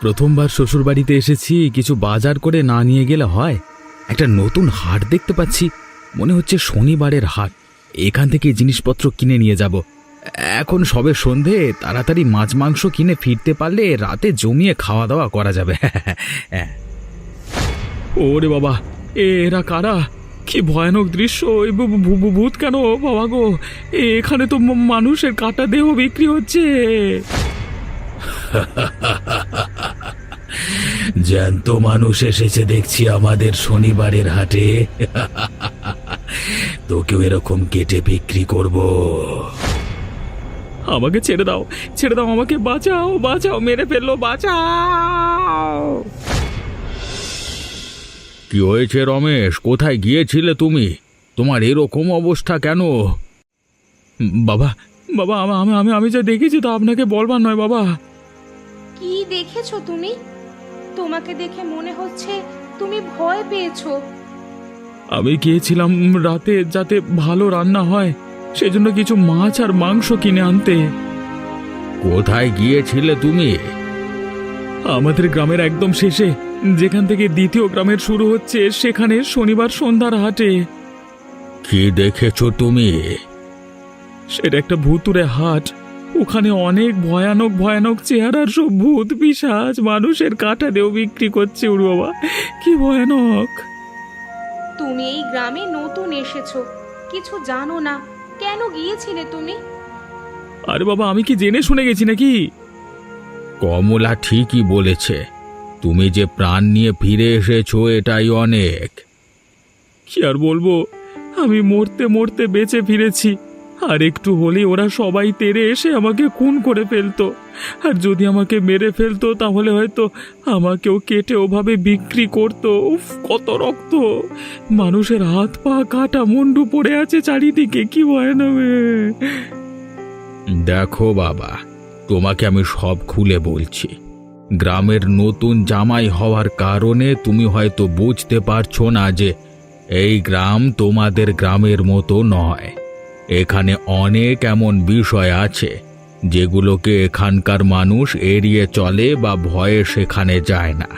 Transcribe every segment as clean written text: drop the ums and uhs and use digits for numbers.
প্রথমবার শ্বশুরবাড়িতে এসেছি, কিছু বাজার করে না নিয়ে গেলে হয়। একটা নতুন হাট দেখতে পাচ্ছি, মনে হচ্ছে শনিবারের হাট। এখান থেকে জিনিসপত্র কিনে নিয়ে যাব। এখন সবে সন্ধে, তাড়াতাড়ি মাছ মাংস কিনে ফিরতে পারলে রাতে জমিয়ে খাওয়া দাওয়া করা যাবে। ওরে বাবা, এরা কারা? কি ভয়ানক দৃশ্য! ভূত কেন বাবা গো? এখানে তো মানুষের কাটা দেহ বিক্রি হচ্ছে। জ্যান্ত মানুষ এসেছে দেখছি আমাদের শনিবারের হাটে। তোকেও এরকম কেটে বিক্রি করব। আমাকে ছেড়ে দাও, ছেড়ে দাও, আমাকে বাঁচাও, বাঁচাও, মেরে ফেললো, বাঁচাও। কি হয়েছে রমেশ? কোথায় গিয়েছিলে তুমি? তোমার এরকম অবস্থা কেন? বাবা, বাবা, আমি যা দেখেছি তা আপনাকে বলবার নয় বাবা। কি দেখেছো তুমি? তোমাকে দেখে মনে হচ্ছে তুমি ভয় পেয়েছো। আমি গিয়েছিলাম রাতে যাতে ভালো রান্না হয়, সেজন্য কিছু মাছ আর মাংস কিনে আনতে। কোথায় গিয়েছিলে তুমি? আমাদের গ্রামের একদম শেষে, যেখান থেকে দ্বিতীয় গ্রামের শুরু হচ্ছে, সেখানে শনিবার সন্ধ্যার হাটে। কি দেখেছো তুমি? সেটা একটা ভুতুড়ে হাট। ওখানে অনেক ভয়ানক ভয়ানক চেহারার সব ভূত পিশাচ মানুষের কাটা দেও বিক্রি করছে। উড় বাবা, কি ভয়ানক! তুমি এই গ্রামে নতুন এসেছো, কিছু জানো না, কেন গিয়েছিলে তুমি? আরে বাবা, আমি কি জেনে শুনে গেছি নাকি? কমলা ঠিকই বলেছে, তুমি যে প্রাণ নিয়ে ফিরে এসেছো এটাই অনেক। কি আর বলবো, আমি মরতে মরতে বেঁচে ফিরেছি। আর একটু হলে ওরা সবাই তেড়ে এসে আমাকে খুন করে ফেলতো। আর যদি আমাকে মেরে ফেলতো তাহলে হয়তো আমাকেও কেটে ওভাবে বিক্রি করতো। উফ, কত রক্ত! মানুষের হাত পা কাটা, মুন্ডু পড়ে আছে চারিদিকে, কি ভয়ানক! দেখো বাবা, তোমাকে আমি সব খুলে বলছি। গ্রামের নতুন জামাই হওয়ার কারণে তুমি হয়তো বুঝতে পারছো না যে এই গ্রাম তোমাদের গ্রামের মতো নয়। এখানে অনেক এমন বিষয় আছে যেগুলোকে এখানকার মানুষ এড়িয়ে চলে বা ভয়ে সেখানে যায় না।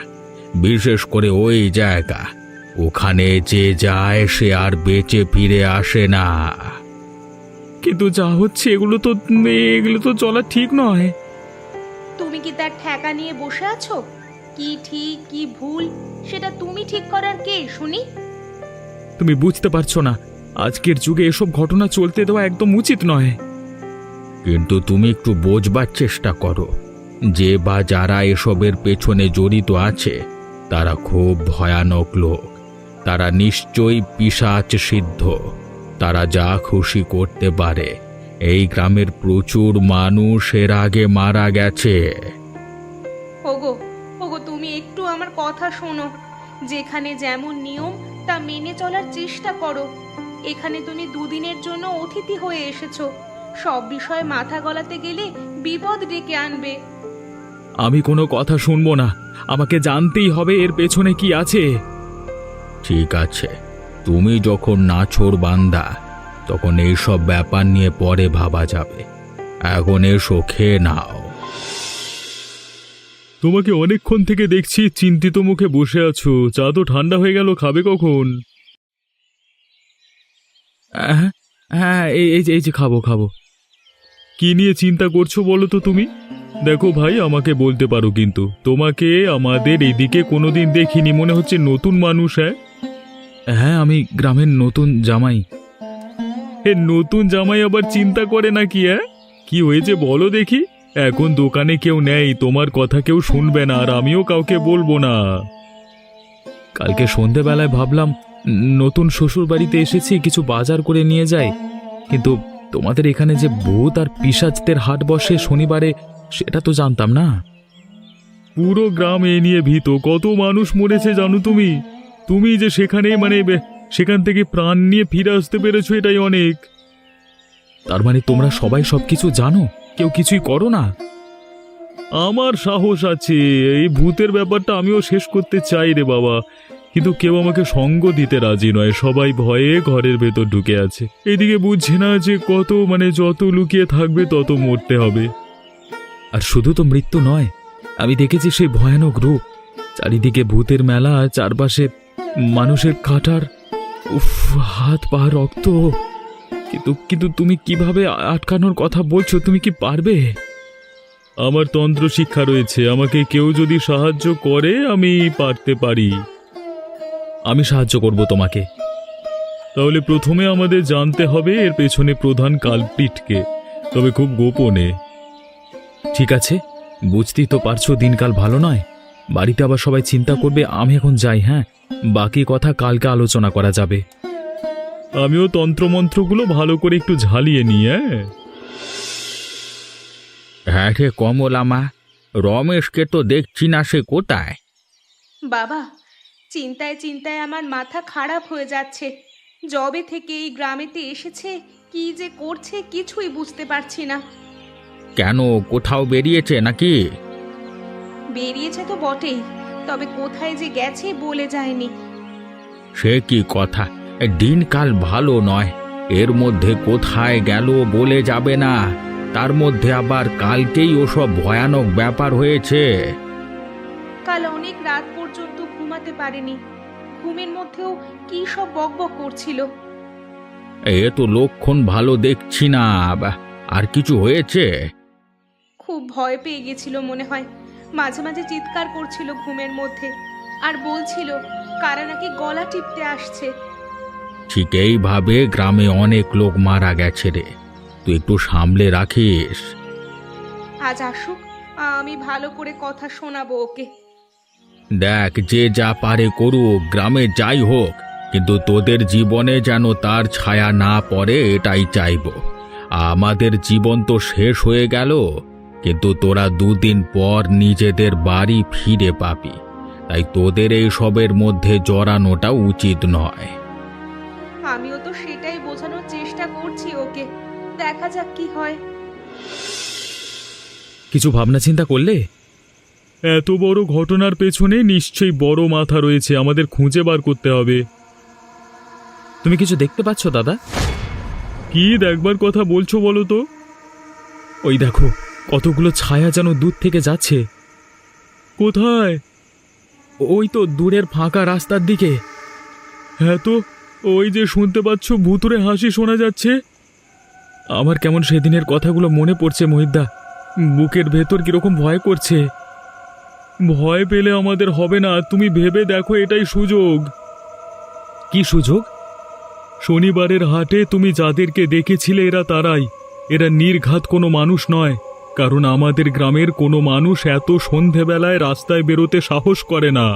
বিশেষ করে ওই জায়গা, ওখানে যে যায় সে আর বেঁচে ফিরে আসে না। কিন্তু যা হচ্ছে এগুলো তো চলা ঠিক নয়। তুমি কি তার ঠেকা নিয়ে বসে আছো? কি ঠিক কি ভুল সেটা তুমি ঠিক করার কে শুনি? তুমি বুঝতে পারছো না, আজকের যুগে এসব ঘটনা চলতে দেওয়া একদম উচিত নয়। কিন্তু তুমি একটু বোঝবার চেষ্টা করো, যে বা যারা এসবের পেছনে জড়িত আছে তারা খুব ভয়ানক লোক। তারা নিশ্চয়ই পিশাচ সিদ্ধ। তারা যা খুশি করতে পারে। এই গ্রামের প্রচুর মানুষ এর আগে মারা গেছে। ওগো, ওগো, তুমি একটু আমার কথা শোনো। যেখানে যেমন নিয়ম তা মেনে চলার চেষ্টা করো। এখানে তুমি দুদিনের জন্য অতিথি হয়ে এসেছো, সব বিষয়ে মাথা গলাতে গেলে বিপদ ডেকে আনবে। আমি কোনো কথা শুনবো না, আমাকে জানতেই হবে এর পেছনে কি আছে। ঠিক আছে, তুমি যখন নাছোড় বান্দা, তখন এইসব ব্যাপার নিয়ে পরে ভাবা যাবে। এখন এসো, খেয়ে নাও। তোমাকে অনেকক্ষণ থেকে দেখছি চিন্তিত মুখে বসে আছো। চা তো ঠান্ডা হয়ে গেল, খাবে কখন? হ্যাঁ, এই যে খাবো। কি নিয়ে চিন্তা করছো বলো তো তুমি? দেখো ভাই, আমাকে বলতে পারো, কিন্তু তোমাকে আমাদের এদিকে কোনোদিন দেখিনি, মনে হচ্ছে নতুন মানুষ। হ্যাঁ, আমি গ্রামের নতুন জামাই। নতুন জামাই আবার চিন্তা করে নাকি? কি হয়েছে বলো দেখি। এখন দোকানে কেউ নেই, তোমার কথা কেউ শুনবে না, আর আমিও কাউকে বলবো না। কালকে সন্ধেবেলায় ভাবলাম নতুন শ্বশুর বাড়িতে এসেছি, কিছু বাজার করে নিয়ে যাই। কিন্তু তোমাদের এখানে যে ভূত আর পিশাচদের হাট বসে শনিবারে, সেটা তো জানতাম না। পুরো গ্রাম এ নিয়ে ভীত, কত মানুষ মরেছে জানো তুমি? তুমি যে সেখান থেকে প্রাণ নিয়ে ফিরে আসতে পেরেছো, এটাই অনেক। তার মানে তোমরা সবাই সবকিছু জানো, কেউ কিছুই করো না? আমার সাহস আছে, এই ভূতের ব্যাপারটা আমিও শেষ করতে চাই রে বাবা, কিন্তু কেউ আমাকে সঙ্গ দিতে রাজি নয়। সবাই ভয়ে ঘরের ভেতর ঢুকে আছে। এদিকে বুঝছে না যে যত লুকিয়ে থাকবে তত মরতে হবে। আর শুধু তো মৃত্যু নয়, আমি দেখেছি সেই ভয়ানক রূপ, চারিদিকে ভূতের মেলা, চারপাশে মানুষের কাটার, উফ, হাত পা রক্ত। কিন্তু কিন্তু তুমি কিভাবে আটকানোর কথা বলছো? তুমি কি পারবে? আমার তন্ত্র শিক্ষা রয়েছে, আমাকে কেউ যদি সাহায্য করে আমি পারতে পারি। আমি সাহায্য করব তোমাকে। তাহলে প্রথমে আমাদের জানতে হবে এর পেছনে প্রধান কালপ্রিটকে, তবে খুব গোপনে। ঠিক আছে, বুঝতেই তো পারছো দিনকাল ভালো নয়, বাড়িতে আবার সবাই চিন্তা করবে। আমি এখন যাই, হ্যাঁ, বাকি কথা কালকে আলোচনা করা যাবে। আমিও তন্ত্রমন্ত্রগুলো ভালো করে একটু ঝালিয়ে নিই। হ্যাঁ রে কমলামা, রমেশকে তো দেখছি না, সে কোথায়? বাবা, চিন্তায় চিন্তায় আমার মাথা খারাপ হয়ে যাচ্ছে। যবে থেকে এই গ্রামেতে এসেছে কি যে করছে কিছুই বুঝতে পারছি না। কেন, কোথাও বেরিয়েছে নাকি? বেরিয়েছে তো বটেই, তবে কোথায় যে গেছে বলে যায়নি। সে কি কথা, দিনকাল ভালো নয়, এর মধ্যে কোথায় গেল বলে যাবে না, তার মধ্যে আবার কালকেই ওসব ভয়ানক ব্যাপার হয়েছে। কাল অনেক রাত পর্যন্ত ঘুমাতে পারেনি, ঘুমের মধ্যেও কি সব বকবক করছিল। এ তো লক্ষণ ভালো দেখছি না, আর কিছু হয়েছে? খুব ভয় পেয়ে গেছিল মনে হয়, মাঝে মাঝে চিৎকার করছিল ঘুমের মধ্যে, আর বলছিল কারা নাকি গলা টিপতে আসছে। ঠিক এইভাবে গ্রামে অনেক লোক মারা গেছে রে, তুই একটু সামলে রাখিস। আজ আসুক, আমি ভালো করে কথা শোনাবো ওকে। দেখ, যে যা পারে করুক, গ্রামে যাই হোক, কিন্তু তোদের জীবনে যেন তার ছায়া না পড়ে এটাই চাইবো। আমাদের জীবন তো শেষ হয়ে গেল, কিন্তু তোরা দুদিন পর নিজেদের বাড়ি ফিরে পাবি, তাই তোদের এই সবের মধ্যে জড়ানোটা উচিত নয়। আমিও তো সেটাই বোঝানোর চেষ্টা করছি ওকে, দেখা যাক কি হয়। কিছু ভাবনা চিন্তা করলে? এত বড় ঘটনার পেছনে নিশ্চয়ই বড় মাথা রয়েছে, আমাদের খুঁজে বার করতে হবে। তুমি কিছু দেখতে পাচ্ছ দাদা? কি দেখবার কথা বলছো বলো তো? ওই দেখো, কতগুলো ছায়া যেন দূর থেকে যাচ্ছে। কোথায়? ওই তো দূরের ফাঁকা রাস্তার দিকে। হ্যাঁ তো, ওই যে শুনতে পাচ্ছ ভুতুড়ে হাসি শোনা যাচ্ছে। আমার কেমন সেদিনের কথাগুলো মনে পড়ছে মহিদ্দা, বুকের ভেতর কিরকম ভয় করছে। ভয় পেলে আমাদের হবে না, তুমি ভেবে দেখো এটাই সুযোগ। কি সুযোগ? শনিবারের হাটে তুমি যাদেরকে দেখেছিলে এরা তারাই, এরা নির্ঘাত কোনো মানুষ নয়, কারণ আমাদের গ্রামের কোনো মানুষ এত সন্ধেবেলায় রাস্তায় বেরোতে সাহস করে না।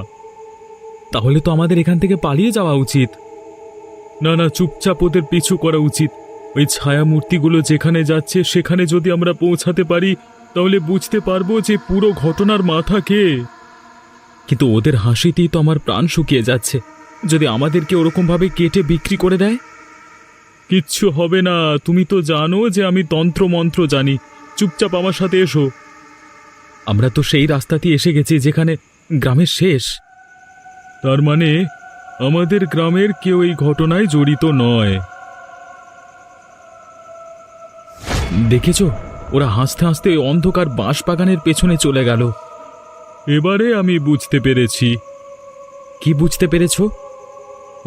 তাহলে তো আমাদের এখান থেকে পালিয়ে যাওয়া উচিত। না না, চুপচাপ ওদের পিছু করা উচিত। ওই ছায়া মূর্তিগুলো যেখানে যাচ্ছে সেখানে যদি আমরা পৌঁছাতে পারি তাহলে বুঝতে পারবো যে পুরো ঘটনার মাথা কে। কিন্তু ওদের হাসিতেই তো আমার প্রাণ শুকিয়ে যাচ্ছে, যদি আমাদেরকে ওরকমভাবে কেটে বিক্রি করে দেয়। কিচ্ছু হবে না, তুমি তো জানো যে আমি তন্ত্র মন্ত্র জানি, চুপচাপ আমার সাথে এসো। আমরা তো সেই রাস্তাতেই এসে গেছি যেখানে গ্রামের শেষ। তার মানে আমাদের গ্রামের কেউ এই ঘটনায় জড়িত নয়। দেখেছো, ওরা হাসতে হাসতে অন্ধকার বাঁশ বাগানের পেছনে চলে গেল। এবারে আমি বুঝতে পেরেছি। কি বুঝতে পেরেছো?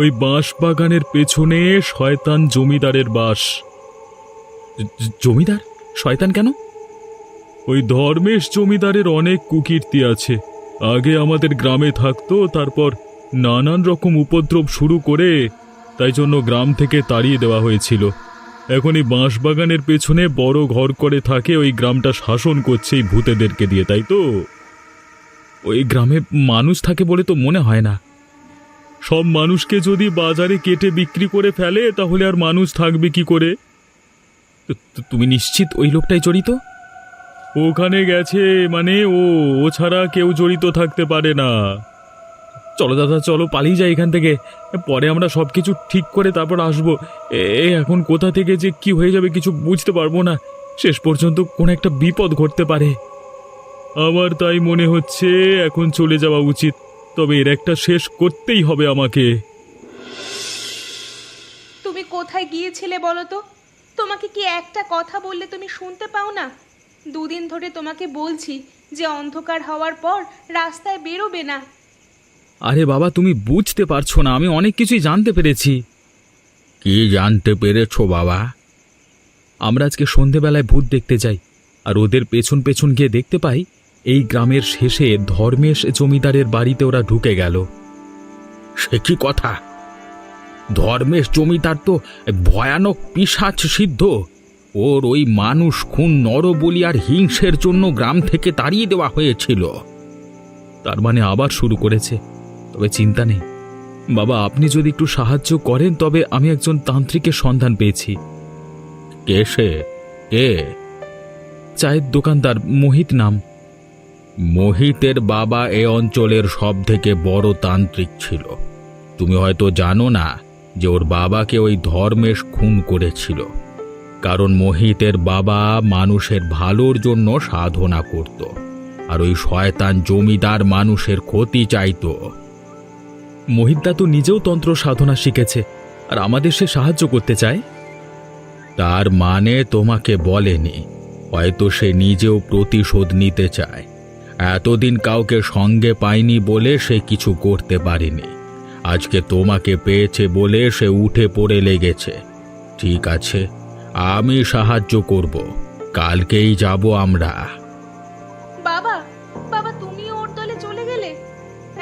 ওই বাঁশ বাগানের পেছনে শয়তান জমিদারের বাস। জমিদার? শয়তান কেন? ওই ধর্মেশ জমিদারের অনেক কুকীর্তি আছে। আগে আমাদের গ্রামে থাকতো, তারপর নানান রকম উপদ্রব শুরু করে, তাই জন্য গ্রাম থেকে তাড়িয়ে দেওয়া হয়েছিল। এখন এই বাঁশবাগানের পেছনে বড় ঘর করে থাকে, ওই গ্রামটা শাসন করছে এই ভূতেদেরকে দিয়ে, তাই তো? ওই গ্রামে মানুষ থাকে বলে তো মনে হয় না। সব মানুষকে যদি বাজারে কেটে বিক্রি করে ফেলে তাহলে আর মানুষ থাকবে কি করে? তুমি নিশ্চিত ওই লোকটাই জড়িত? ওখানে গেছে মানে ও ছাড়া কেউ জড়িত থাকতে পারে না। চলো দাদা, চলো পালিয়ে যাই এখান থেকে, পরে আমরা সব কিছু ঠিক করে তারপর আসবো। এখন কোথা থেকে যে কি হয়ে যাবে কিছু বুঝতে পারবো না, শেষ পর্যন্ত কোন একটা বিপদ ঘটতে পারে। আমার তাই মনে হচ্ছে এখন চলে যাওয়া উচিত, তবে এর একটা শেষ করতেই হবে আমাকে। তুমি কোথায় গিয়েছিলে বলো তো? তোমাকে কি একটা কথা বললে তুমি শুনতে পাও না? দুদিন ধরে তোমাকে বলছি যে অন্ধকার হওয়ার পর রাস্তায় বেরোবে না। আরে বাবা, তুমি বুঝতে পারছো না, আমি অনেক কিছুই জানতে পেরেছি। কি জানতে পেরেছো বাবা? আমরা আজকে সন্ধেবেলায় ভূত দেখতে যাই, আর ওদের পেছন পেছন গিয়ে দেখতে পাই এই গ্রামের শেষে ধর্মেশ জমিদারের বাড়িতে ওরা ঢুকে গেল। সে কি কথা? ধর্মেশ জমিদার তো ভয়ানক পিশাচ সিদ্ধ। ওর ওই মানুষ খুন, নরবলি আর হিংসের জন্য গ্রাম থেকে তাড়িয়ে দেওয়া হয়েছিল। তার মানে আবার শুরু করেছে। তবে চিন্তা নেই বাবা, আপনি যদি একটু সাহায্য করেন তবে আমি একজন তান্ত্রিকের সন্ধান পেয়েছি। কে সে? কে? চায়ের দোকানদার, মোহিত নাম। মোহিতের বাবা এ অঞ্চলের সব থেকে বড় তান্ত্রিক ছিল। তুমি হয়তো জানো না যে ওর বাবাকে ওই ধর্মেশ খুন করেছিল, কারণ মোহিতের বাবা মানুষের ভালোর জন্য সাধনা করত, আর ওই শয়তান জমিদার মানুষের ক্ষতি চাইতো। মোহিতদা তো নিজেও তন্ত্র সাধনা শিখেছে, আর আমাদের সে সাহায্য করতে চায়। তার মানে তোমাকে বলেনি, হয়তো সে নিজেও প্রতিশোধ নিতে চায়। এতদিন কাউকে সঙ্গে পায়নি বলে সে কিছু করতে পারেনি। আজকে তোমাকে পেয়েছে বলে সে উঠে পড়ে লেগেছে। ঠিক আছে, আমি সাহায্য করব। কালকেই যাব আমরা। বাবা, বাবা তুমি ওর দলে চলে গেলে?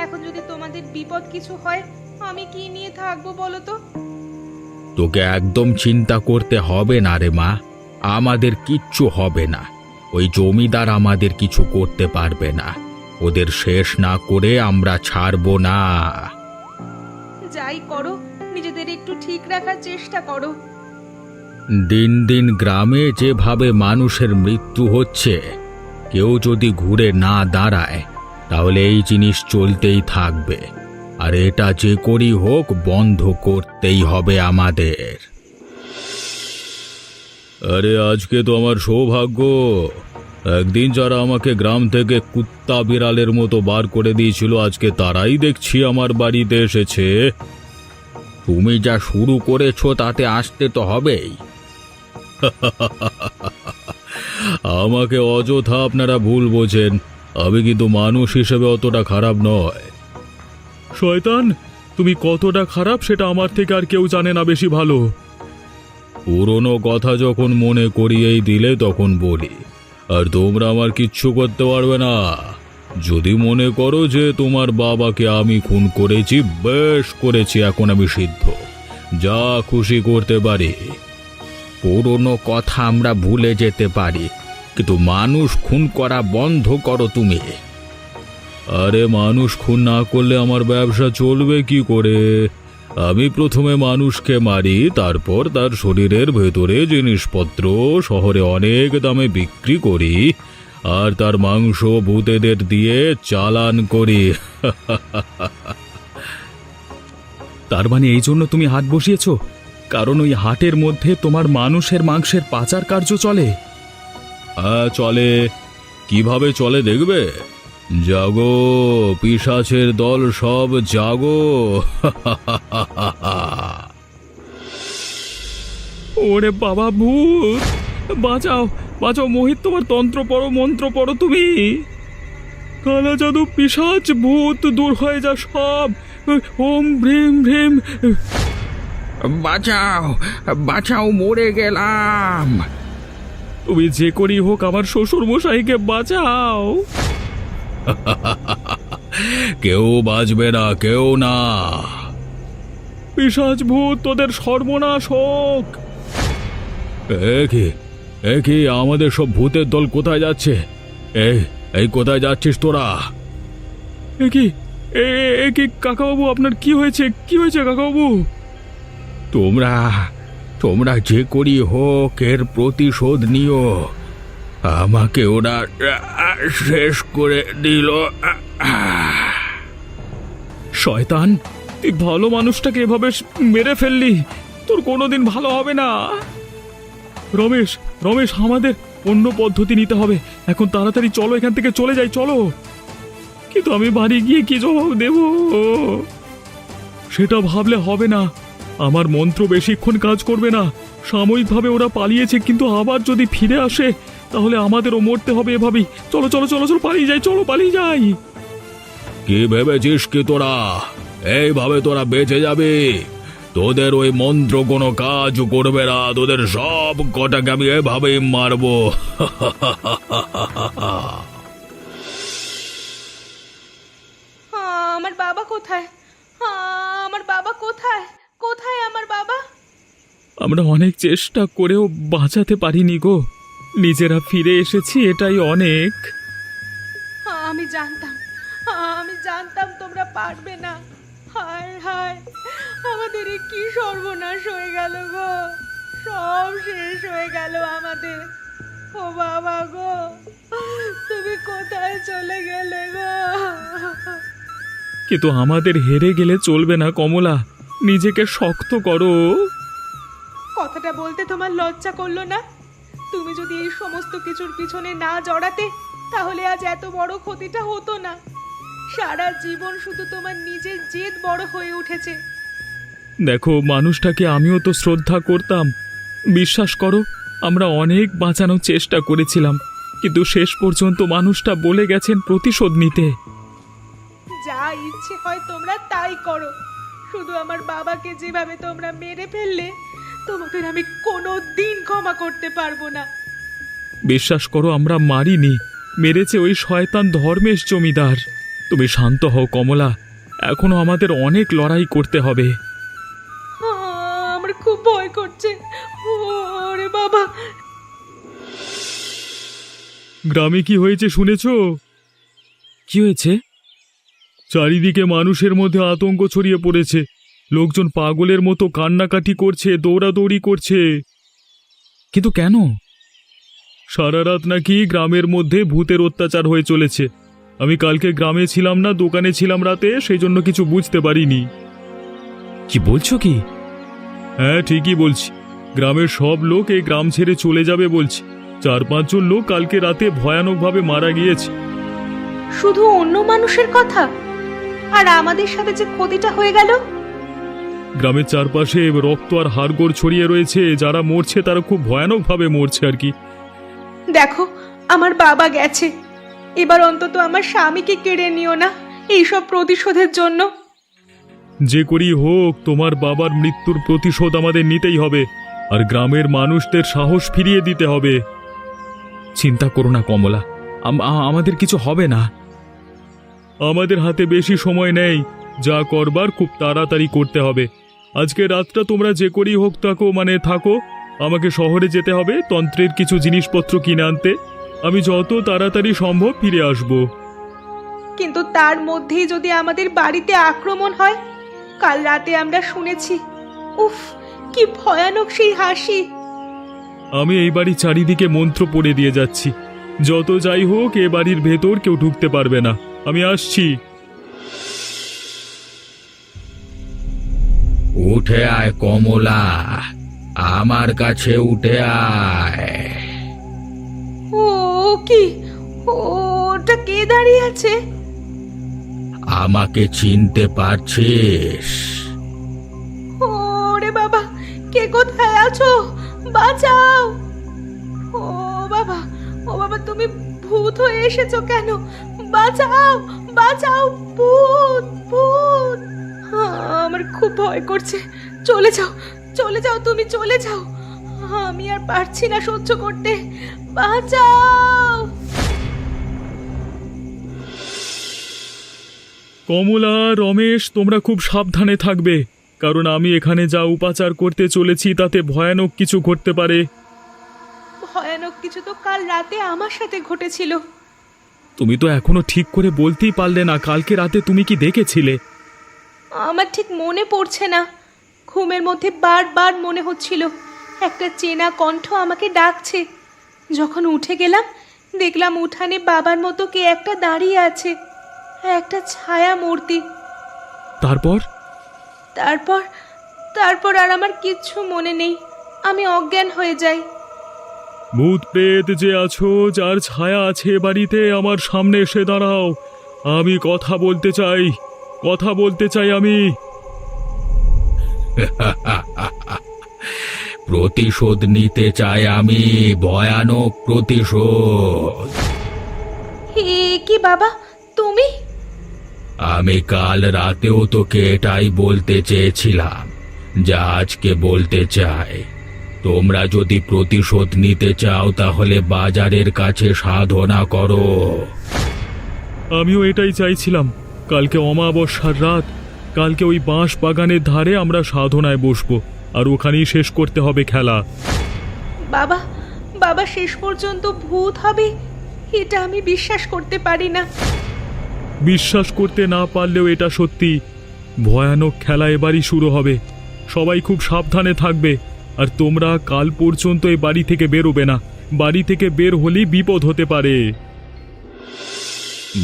এখন যদি তোমাদের বিপদ কিছু হয় আমি কি নিয়ে থাকবো বলো তো? তোকে একদম চিন্তা করতে হবে না রে মা, আমাদের কিচ্ছু হবে না। ওই জমিদার আমাদের কিছু করতে পারবে না। ওদের শেষ না করে আমরা ছাড়বো না। যাই করো, নিজেদের একটু ঠিক রাখার চেষ্টা করো। দিন দিন গ্রামে যেভাবে মানুষের মৃত্যু হচ্ছে, কেউ যদি ঘুরে না দাঁড়ায় তাহলে এই জিনিস চলতেই থাকবে। আর এটা যে করি হোক বন্ধ করতেই হবে আমাদের। আরে আজকে তো আমার সৌভাগ্য। একদিন যারা আমাকে গ্রাম থেকে কুত্তা বিড়ালের মতো বার করে দিয়েছিল, আজকে তারাই দেখছি আমার বাড়িতে এসেছে। তুমি যা শুরু করেছো তাতে আসতে তো হবেই। আমাকে অযথা আপনারা ভুল বোঝেন, আমি কিন্তু মানুষ হিসেবে অতটা খারাপ নয়। শয়তান, তুমি কতটা খারাপ সেটা আমার থেকে আর কেউ জানে না বেশি ভালো। পুরনো কথা যখন মনে করিয়েই দিলে তখন বলি, আর তোমরা আমার কিচ্ছু করতে পারবে না। যদি মনে করো যে তোমার বাবাকে আমি খুন করেছি, বেশ করেছি, এখন আমি সিদ্ধ, যা খুশি করতে পারি। পুরনো কথা আমরা ভুলে যেতে পারি, কিন্তু মানুষ খুন করা বন্ধ করো তুমি। আরে মানুষ খুন না করলে আমার ব্যবসা চলবে কি করে? আমি প্রথমে মানুষকে মারি, তারপর তার শরীরের ভেতরে জিনিসপত্র শহরে অনেক দামে বিক্রি করি, আর তার মাংস ভূতেদের দিয়ে চালান করি। তার মানে এই জন্য তুমি হাট বসিয়েছো? কারণ ওই হাটের মধ্যে তোমার মানুষের মাংসের পাচার কার্য চলে? হ্যাঁ চলে। কিভাবে চলে দেখবে? জাগো পিশাচের দল, সব জাগো। ওরে বাবা, ভূত! বাঁচাও, বাঁচাও মোহিত, তোমার তন্ত্র পড়ো, মন্ত্র পড়ো তুমি। কালা জাদু, পিশাচ, ভূত দূর হয়ে যা সব। ওম ভ্রিম ভ্রিম। বাঁচাও, বাঁচাও, মরে গেলাম। তুমি যে করি হোক আমার শ্বশুর মশাইকে বাঁচাও। কেউ বাঁচবে না, কেউ না। পিশাচ ভূত, তোদের সর্বনাশ হোক। একি আমাদের সব ভূতের দল কোথায় যাচ্ছে? এই কোথায় যাচ্ছিস তোরা? একি কাকাবাবু, আপনার কি হয়েছে? কি হয়েছে কাকাবাবু? তোমরা যে করি হোক এর প্রতিশোধ নিও। আমাকে ওরা শেষ করে দিল। শয়তান, তুই ভালো মানুষটাকে এভাবে মেরে ফেললি, তোর কোনোদিন ভালো হবে না। রমেশ, রমেশ, আমাদের অন্য পদ্ধতি নিতে হবে। এখন তাড়াতাড়ি চলো, এখান থেকে চলে যাই, চলো। কিন্তু আমি বাড়ি গিয়ে কি জবাব দেব? সেটা ভাবলে হবে না। আমার মন্ত্র বেশিক্ষণ কাজ করবে না। সাময়িকভাবে ওরা পালিয়েছে, কিন্তু আবার যদি ফিরে আসে তাহলে আমাদেরও মরতে হবে এভাবেই। চলো চলো চলো চলো, পালিয়ে যাই, চলো পালিয়ে যাই। কি ভেবেছিস কি তোরা এইভাবে তোরা বেঁচে যাবে? তোদের ওই মন্ত্র কোনো কাজ করবে না, তোদের সব কটাকে আমি এভাবেই মারবো। আমার বাবা কোথায়? আমার বাবা কোথায়? কোথায় আমার বাবা? আমরা অনেক চেষ্টা করেও বাঁচাতে পারিনি গো, নিজেরা ফিরে এসেছি, এটাই অনেক। আমি জানতাম, আমি জানতাম তোমরা পারবে না। হায় হায়, আমাদের এ কি সর্বনাশ হয়ে গেল গো, সব শেষ হয়ে গেল আমাদের। ও বাবা গো, তুমি কোথায় চলে গেলে গো? কিন্তু আমাদের হেরে গেলে চলবে না কমলা, নিজেকে শক্ত করো। কথাটা বলতে তোমার লজ্জা করলো না? তুমি যদি এই সমস্ত কিছুর পিছনে না জড়াতে, তাহলে আজ এত বড় ক্ষতিটা হতো না। সারা জীবন শুধু তোমার নিজের জেদ বড় হয়ে উঠেছে। দেখো, মানুষটাকে আমিও তো শ্রদ্ধা করতাম, বিশ্বাস করো আমরা অনেক বাঁচানোর চেষ্টা করেছিলাম, কিন্তু শেষ পর্যন্ত মানুষটা বলে গেছেন প্রতিশোধ নিতে। যা ইচ্ছে হয় তোমরা তাই করো, শুধু আমার বাবাকে যেভাবে তোমরা মেরে ফেললে, তোমাদের আমি কোনোদিন ক্ষমা করতে পারবো না। বিশ্বাস করো আমরা মারিনি, মেরেছে ওই শয়তান ধর্মেশ জমিদার। তুমি শান্ত হও কমলা, এখনো আমাদের অনেক লড়াই করতে হবে। আমার খুব ভয় করছে। ওরে বাবা! গ্রামে কি হয়েছে শুনেছ? কি হয়েছে? চারিদিকে মানুষের মধ্যে আতঙ্ক ছড়িয়ে পড়েছে, লোকজন পাগলের মতো কান্নাকাটি করছে, দৌড়াদৌড়ি করছে। কিন্তু কেন? সারা রাত নাকি গ্রামের মধ্যে ভূতের অত্যাচার হয়ে চলেছে। আমি কালকে গ্রামে ছিলাম না, দোকানে ছিলাম রাতে, সেই জন্য কিছু বুঝতে পারিনি। কি বলছো কি? হ্যাঁ ঠিকই বলছি, গ্রামের সব লোক এই গ্রাম ছেড়ে চলে যাবে বলছে। 4-5 জন লোক কালকে রাতে ভয়ানকভাবে মারা গিয়েছে। শুধু অন্য মানুষের কথা, আর আমাদের সাথে যে ক্ষতিটা হয়ে গেল। গ্রামের চারপাশে রক্ত আর হাড়গোড় ছড়িয়ে রয়েছে, যারা মরছে তারা খুব ভয়ানকভাবে মরছে আর কি। দেখো, আমার বাবা গেছে, এবার অন্তত আমার স্বামীকে কেড়ে নিও না এইসব প্রতিশোধের জন্য। যে করি হোক, তোমার বাবার মৃত্যুর প্রতিশোধ আমাদের নিতেই হবে, আর গ্রামের মানুষদের সাহস ফিরিয়ে দিতে হবে। চিন্তা করো না কমলা, আমাদের কিছু হবে না। আমাদের হাতে বেশি সময় নেই, যা করবার খুব তাড়াতাড়ি করতে হবে। আজকে রাতটা তোমরা যে করি হোক থাকো, আমাকে শহরে যেতে হবে তন্ত্রের কিছু জিনিসপত্র কিনে আনতে। আমি যত তাড়াতাড়ি সম্ভব ফিরে আসব। কিন্তু তার মধ্যেই যদি আমাদের বাড়িতে আক্রমণ হয়? কাল রাতে আমরা শুনেছি, উফ কি ভয়ানক সেই হাসি। আমি এই বাড়ির চারিদিকে মন্ত্র পড়ে দিয়ে যাচ্ছি, যত যাই হোক এ বাড়ির ভেতর কেউ ঢুকতে পারবে না। আমি আসছি। উঠে আয় কমলা, আমার কাছে উঠে আয়। ও কি, ওটা কে দাঁড়িয়ে আছে? আমাকে চিনতে পারছিস? ওরে বাবা, কে কোথায় আছো? বাঁচাও! ও বাবা, ও বাবা, তুমি ভূত হয়ে এসেছো কেন? বাঁচাও, বাঁচাও! ভূত, ভূত! আমার খুব ভয় করছে। চলে যাও, চলে যাও, তুমি চলে যাও। আমি আর পারছি না সহ্য করতে। বাঁচাও! কমলা, রমেশ, তোমরা খুব সাবধানে থাকবে, কারণ আমি এখানে যা উপাচার করতে চলেছি তাতে ভয়ানক কিছু ঘটতে পারে। ভয়ানক কিছু তো কাল রাতে আমার সাথে ঘটেছিল। তুমি তো এখনো ঠিক করে বলতেই পারলে না, কালকে রাতে তুমি কি দেখেছিলে? আমার ঠিক মনে পড়ছে না। ঘুমের মধ্যে বারবার মনে হচ্ছিল একটা চেনা কণ্ঠ আমাকে ডাকছে। যখন উঠে গেলাম, দেখলাম উঠানে বাবার মতো কে একটা দাঁড়িয়ে আছে, একটা ছায়া মূর্তি। তারপর? তারপর তারপর আর আমার কিচ্ছু মনে নেই। আমি অজ্ঞান হয়ে যাই। ভূত প্রেত যে আছো, যার ছায়া আছে বাড়িতে, আমার সামনে এসে দাঁড়াও। আমি কথা বলতে চাই, কথা বলতে চাই আমি। প্রতিশোধ নিতে চাই আমি, ভয়ানক প্রতিশোধ। কি বাবা, তুমি? আমি কাল রাতেও তোকে এটাই বলতে চেয়েছিলাম, যা আজকে বলতে চাই। তোমরা যদি প্রতিশোধ নিতে চাও তাহলে বাজারের কাছে সাধনা করো। আমিও এটাই চাইছিলাম। কালকে অমাবস্যার রাত, কালকে ওই বাঁশ বাগানের ধারে আমরা সাধনায় বসবো, আর ওখানেই শেষ করতে হবে খেলা। বাবা, বাবা শেষ পর্যন্ত ভূত হবে, এটা আমি বিশ্বাস করতে পারি না। বিশ্বাস করতে না পারলেও এটা সত্যি। ভয়ানক খেলা এবারই শুরু হবে। সবাই খুব সাবধানে থাকবে, আর তোমরা কাল পর্যন্ত এই বাড়ি থেকে বেরোবে না। বাড়ি থেকে বের হলেই বিপদ হতে পারে।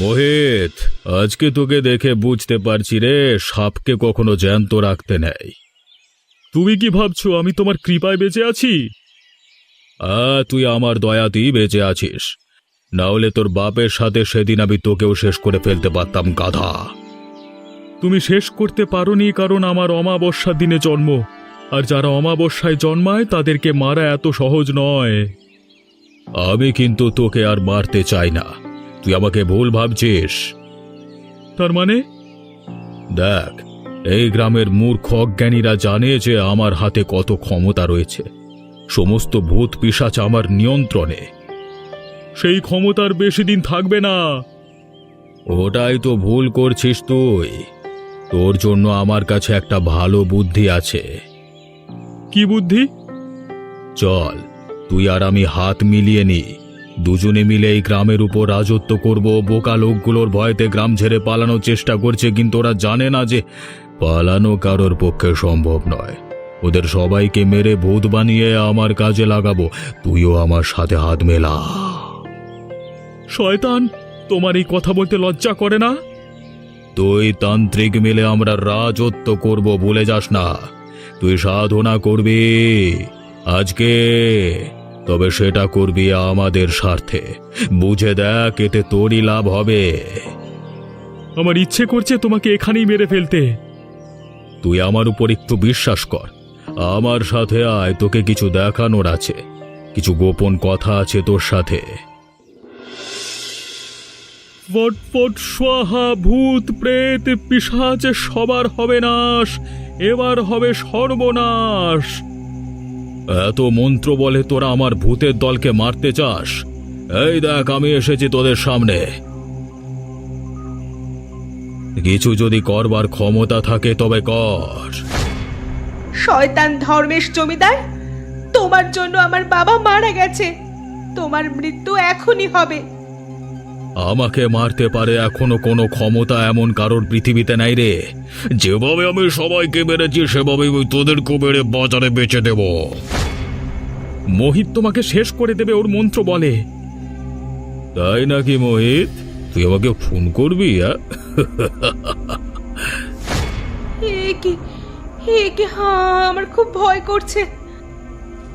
মোহিত, আজকে তোকে দেখে বুঝতে পারছি রে, সাপকে কখনো জ্যান্ত রাখতে নেই। তুমি কি ভাবছো আমি তোমার কৃপায় বেঁচে আছি? তুই আমার দয়াতেই বেঁচে আছিস, না হলে তোর বাপের সাথে সেদিন আমি তোকেও শেষ করে ফেলতে পারতাম, গাধা। তুমি শেষ করতে পারোনি কারণ আমার অমাবস্যার দিনে জন্ম, আর যারা অমাবস্যায় জন্মায় তাদেরকে মারা এত সহজ নয়। আমি কিন্তু তোকে আর মারতে চাই না, তুই আমাকে ভুল ভাবছিস। তার মানে? দেখ, এই গ্রামের মূর্খ অজ্ঞানীরা জানে যে আমার হাতে কত ক্ষমতা রয়েছে। সমস্ত ভূত পিশাচ আমার নিয়ন্ত্রণে। সেই ক্ষমতার বেশি দিন থাকবে না। ওটাই তো ভুল করছিস তুই। তোর জন্য আমার কাছে একটা ভালো বুদ্ধি আছে। কি বুদ্ধি? চল, তুই আর আমি হাত মিলিয়ে নি, দুজনে মিলে এই গ্রামের উপর রাজত্ব করব। বোকা লোকগুলোর ভয়তে গ্রাম ছেড়ে পালানোর চেষ্টা করছে, কিন্তু ওরা জানে না যে পালানো কারোর পক্ষে সম্ভব নয়। ওদের সবাইকে মেরে ভূত বানিয়ে আমার কাজে লাগাবো। তুইও আমার সাথে হাত মেলা। শয়তান, তোমার এই কথা বলতে লজ্জা করে না? তুই তান্ত্রিক মিলে আমরা রাজত্ব করব, ভুলে যাস না। তুই সাধনা করবি আজকে, তবে সেটা করবি আমাদের স্বার্থে। বুঝে দেখ, এতে তোরই লাভ হবে। আমার ইচ্ছে করছে তোমাকে এখানেই মেরে ফেলতে। তুই আমার উপর একটু বিশ্বাস কর, আমার সাথে আয়, তোকে কিছু দেখানোর আছে, কিছু গোপন কথা আছে তোর সাথে। ফটফট স্বাহা, ভূত প্রেত পিশাচ সবার হবে নাশ, এবার হবে সর্বনাশ। এত মন্ত্র বলে তোরা আমার ভূতের দলকে মারতে চাস? এই দেখ, আমি এসেছি তোদের সামনে। কিছু যদি করবার ক্ষমতা থাকে তবে কর। শয়তান ধর্মেশ জমিদার, তোমার জন্য আমার বাবা মারা গেছে, তোমার মৃত্যু এখনই হবে। আমাকে মারতে পারে এখনো কোনো ক্ষমতা এমন কারোর পৃথিবীতে নাই রে। যেভাবে আমি সবাইকে মেরেছি সেভাবেই তোদেরকে মেরে বাজারে বেচে দেব। মোহিত তোমাকে শেষ করে দেবে ওর মন্ত্র বলে। তাই নাকি মোহিত? তুই আমাকে ফোন করবি? আমার খুব ভয় করছে।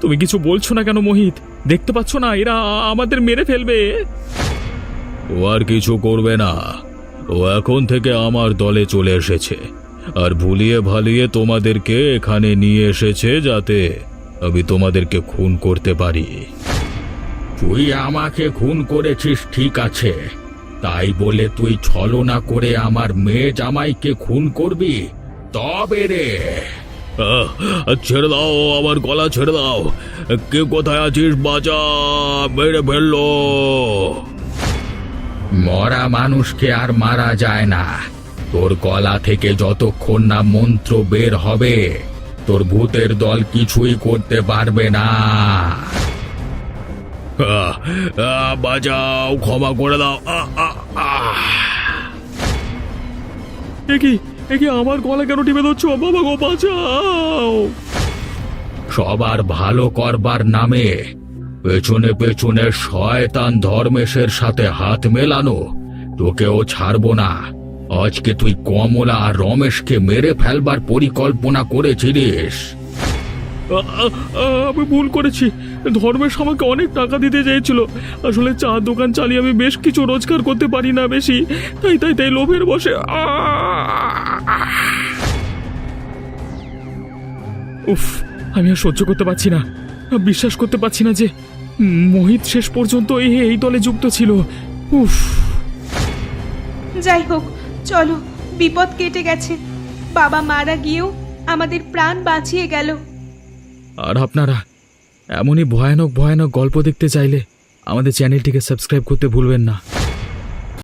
তুমি কিছু বলছো না কেন মোহিত? দেখতে পাচ্ছ না এরা আমাদের মেরে ফেলবে? ও আর কিছু করবে না, ও এখন থেকে আমার দলে চলে এসেছে, আর ভুলিয়ে ভালিয়ে তোমাদেরকে এখানে নিয়ে এসেছে যাতে আমি তোমাদেরকে খুন করতে পারি। তুই আমাকে খুন করেছিস ঠিক আছে, তাই বলে তুই ছলনা করে আমার মেয়ে জামাইকে খুন করবি? তবে রে, ছেড়ে দাও, আমার গলা ছেড়ে দাও। কে কোথায় আছিস? বাজা, মেরে ফেললো। মরা মানুষকে আর মারা যায় না। তোর গলা থেকে যতক্ষণ না মন্ত্র বের হবে তোর ভূতের দল কিছুই করতে পারবে না। বাজাও, ক্ষমা করে দাও। একি আমার গলা কেন টিপে ধরছো? বাবা গো, বাঁচাও। সবার ভালো করবার নামে পেছনে পেছনে শয়তান ধর্মেশের সাথে হাত মেলানো, তোকেও ছাড়বো না। আজকে তুই কমলা আর রমেশকে মেরে ফেলবার পরিকল্পনা করেছিলিস। আমি ভুল করেছি। ধর্মেশ আমাকে অনেক টাকা দিতে চেয়েছিল। আসলে চা দোকান চালিয়ে আমি বেশ কিছু রোজগার করতে পারি না বেশি, তাই লোভের বসে। উফ, আমি আর সহ্য করতে পারছি না। বিশ্বাস করতে পারছি না যে মোহিত শেষ পর্যন্ত এই দলে যুক্ত ছিল। উফ। যাই হোক, চলো, বিপদ কেটে গেছে। বাবা মারা গিয়েও আমাদের প্রাণ বাঁচিয়ে গেল। আর আপনারা এমনই ভয়ানক ভয়ানক গল্প দেখতে চাইলে আমাদের চ্যানেলটিকে সাবস্ক্রাইব করতে ভুলবেন না।